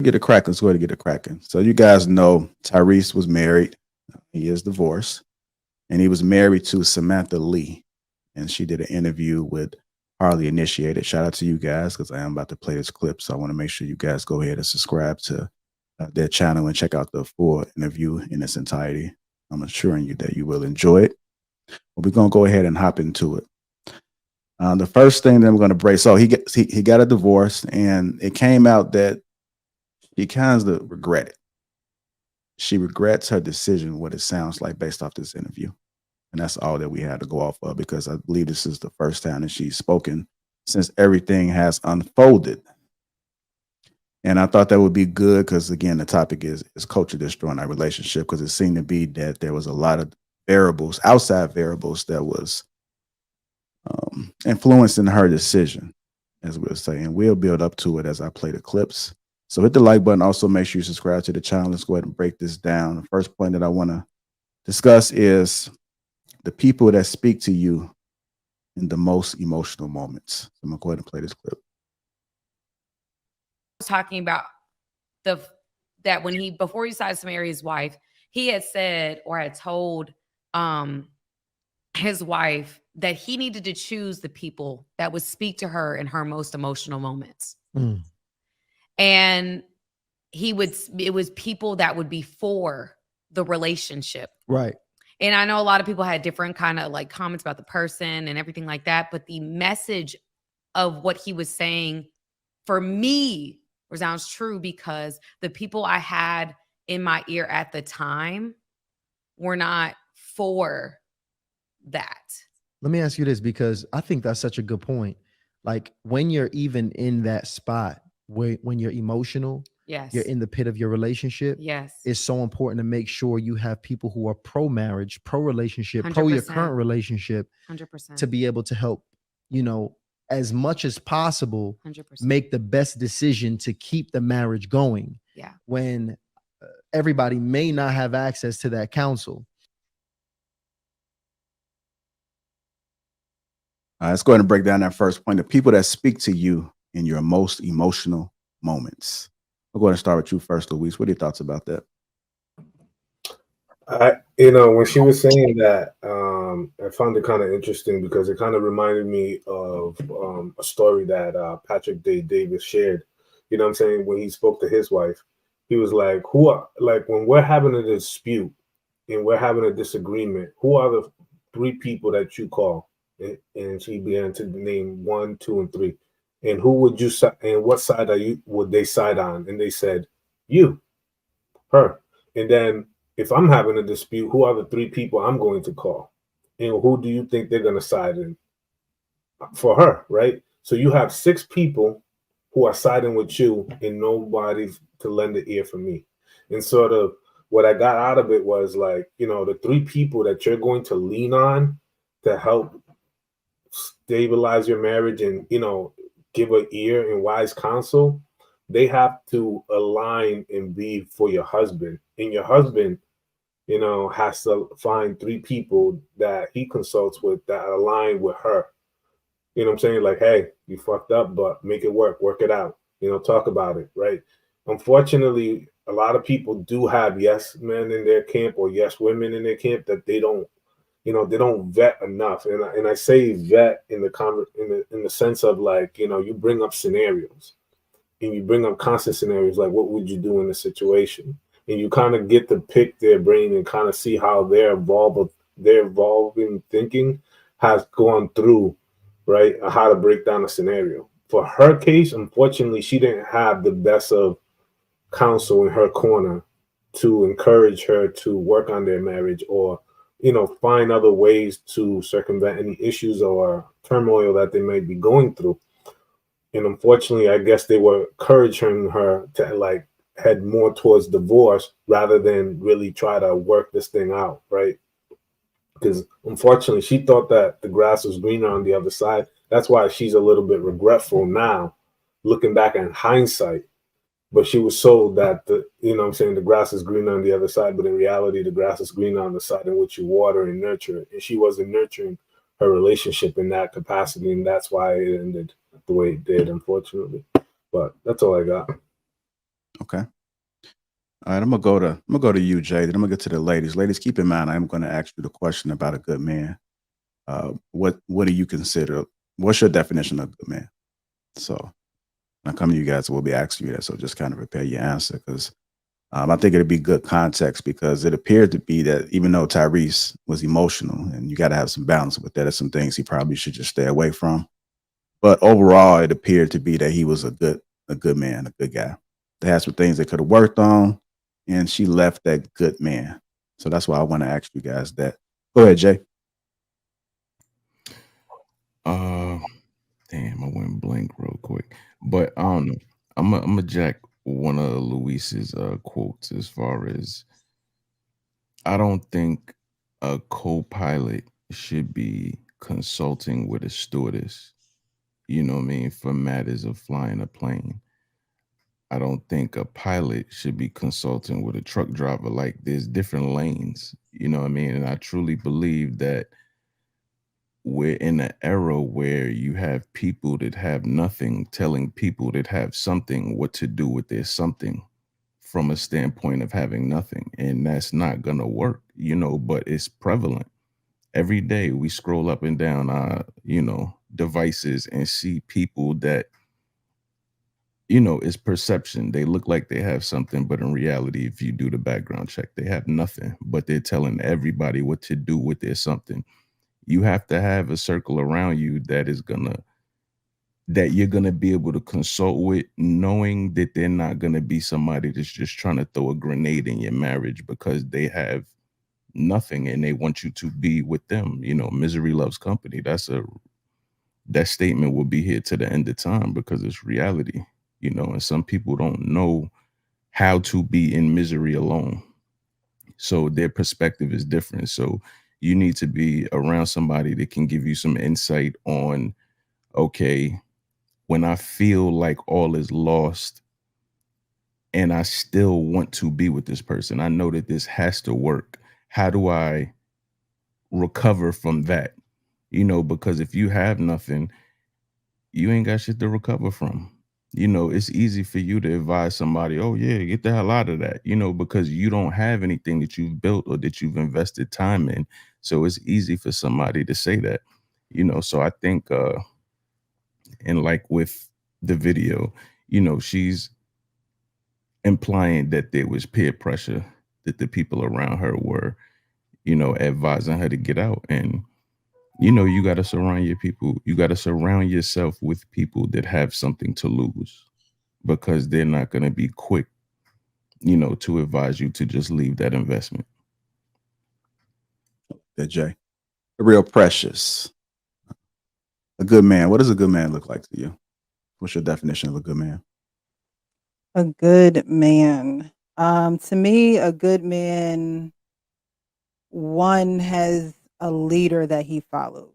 Get it cracking. Let's go ahead and get it cracking. So you guys know Tyrese was married. He is divorced, and he was married to Samantha Lee, and she did an interview with Harley Initiated. Shout out to you guys because I am about to play this clip, so I want to make sure you guys go ahead and subscribe to their channel and check out the full interview in its entirety. I'm assuring you that you will enjoy it. But we're gonna go ahead and hop into it. The first thing that I'm going to break. So he got a divorce, and it came out that she kind of regretted. She regrets her decision, what it sounds like based off this interview. And that's all that we had to go off of because I believe this is the first time that she's spoken since everything has unfolded. And I thought that would be good because, again, the topic is culture destroying our relationship, because it seemed to be that there was a lot of variables, outside variables, that was influencing her decision, as we'll say. And we'll build up to it as I play the clips. So hit the like button. Also, make sure you subscribe to the channel. Let's go ahead and break this down. The first point that I want to discuss is the people that speak to you in the most emotional moments. So I'm going to go ahead and play this clip. Talking about that when before he decided to marry his wife, he had said or had told his wife that he needed to choose the people that would speak to her in her most emotional moments. And it was people that would be for the relationship. Right. And I know a lot of people had different kind of like comments about the person and everything like that. But the message of what he was saying for me resounds true, because the people I had in my ear at the time were not for that. Let me ask you this, because I think that's such a good point. Like when you're even in that spot when you're emotional, yes, you're in the pit of your relationship. Yes, it's so important to make sure you have people who are pro marriage, pro relationship, 100%. pro your current relationship, 100%, to be able to help, as much as possible, 100%. make the best decision to keep the marriage going. Yeah. When everybody may not have access to that counsel. Let's go ahead and break down that first point. The people that speak to you in your most emotional moments. I'll go ahead and start with you first, Luis. What are your thoughts about that? When she was saying that, I found it kind of interesting because it kind of reminded me of a story that Patrick Davis shared. You know what I'm saying? When he spoke to his wife, he was like, when we're having a dispute and we're having a disagreement, who are the three people that you call? And she began to name 1, 2, and 3. And who would you and what side would they side on? And they said, you, her. And then if I'm having a dispute, who are the 3 people I'm going to call? And who do you think they're going to side in for her, right? So you have 6 people who are siding with you and nobody to lend an ear for me. And sort of what I got out of it was like, the 3 people that you're going to lean on to help stabilize your marriage and, give an ear and wise counsel, they have to align and be for your husband. And your husband, has to find 3 people that he consults with that align with her. You know what I'm saying? Like, hey, you fucked up, but make it work it out, talk about it, right? Unfortunately, a lot of people do have yes men in their camp or yes women in their camp that they don't, they don't vet enough. And I say vet in the sense of like, you bring up scenarios and you bring up constant scenarios. Like, what would you do in a situation? And you kind of get to pick their brain and kind of see how their evolving thinking has gone through, right? How to break down a scenario. For her case, unfortunately, she didn't have the best of counsel in her corner to encourage her to work on their marriage or, find other ways to circumvent any issues or turmoil that they may be going through. And unfortunately, I guess they were encouraging her to like head more towards divorce rather than really try to work this thing out, right? Because unfortunately, she thought that the grass was greener on the other side. That's why she's a little bit regretful now, looking back in hindsight. But she was sold that the grass is greener on the other side, but in reality, the grass is greener on the side in which you water and nurture it. And she wasn't nurturing her relationship in that capacity, and that's why it ended the way it did, unfortunately. But that's all I got. Okay. All right, I'm gonna go to you, Jay. Then I'm gonna get to the ladies. Ladies, keep in mind, I'm gonna ask you the question about a good man. What do you consider? What's your definition of a good man? So when I come to you guys, we'll be asking you that. So just kind of prepare your answer because I think it'd be good context because it appeared to be that even though Tyrese was emotional, and you got to have some balance with that, there's some things he probably should just stay away from. But overall, it appeared to be that he was a good man, a good guy. They had some things they could have worked on, and she left that good man. So that's why I want to ask you guys that. Go ahead, Jay. Uh, Damn, I went blank real quick. But I don't know. I'm a jack one of Luis's quotes as far as I don't think a co-pilot should be consulting with a stewardess. You know what I mean, for matters of flying a plane. I don't think a pilot should be consulting with a truck driver. Like there's different lanes. You know what I mean, and I truly believe that we're in an era where you have people that have nothing telling people that have something what to do with their something from a standpoint of having nothing. And that's not going to work, but it's prevalent. Every day we scroll up and down our, devices and see people that, it's perception. They look like they have something, but in reality, if you do the background check, they have nothing, but they're telling everybody what to do with their something. You have to have a circle around you that you're gonna be able to consult with, knowing that they're not gonna be somebody that's just trying to throw a grenade in your marriage because they have nothing and they want you to be with them. Misery loves company. That statement will be here to the end of time because it's reality. And some people don't know how to be in misery alone. So their perspective is different. So you need to be around somebody that can give you some insight on, okay, when I feel like all is lost and I still want to be with this person, I know that this has to work. How do I recover from that? Because if you have nothing, you ain't got shit to recover from. It's easy for you to advise somebody, oh yeah, get the hell out of that, because you don't have anything that you've built or that you've invested time in. So it's easy for somebody to say that, so I think and like with the video, she's implying that there was peer pressure, that the people around her were, advising her to get out. And you got to surround yourself with people that have something to lose because they're not going to be quick, to advise you to just leave that investment. Good, Jay. Real precious. A good man. What does a good man look like to you? What's your definition of a good man? A good man. To me, a good man, one has a leader that he follows.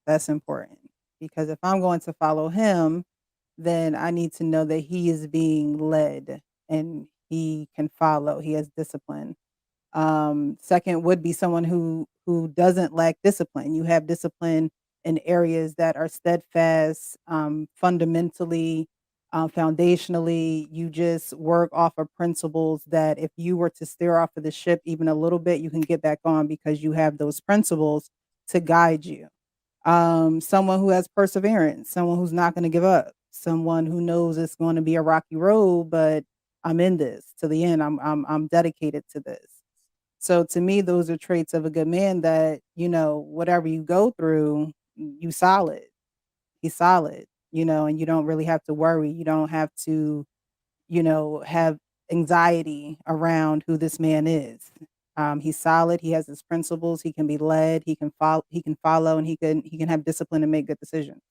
That's important because if I'm going to follow him, then I need to know that he is being led and he can follow. He has discipline. Second would be someone who doesn't lack discipline. You have discipline in areas that are steadfast, fundamentally, foundationally. You just work off of principles that if you were to steer off of the ship even a little bit, you can get back on because you have those principles to guide you. Someone who has perseverance, someone who's not going to give up, someone who knows it's going to be a rocky road, but I'm in this to the end. I'm dedicated to this. So to me, those are traits of a good man that, whatever you go through, you solid. He's solid, and you don't really have to worry. You don't have to, have anxiety around who this man is. He's solid. He has his principles. He can be led. He can follow. And he can have discipline and make good decisions.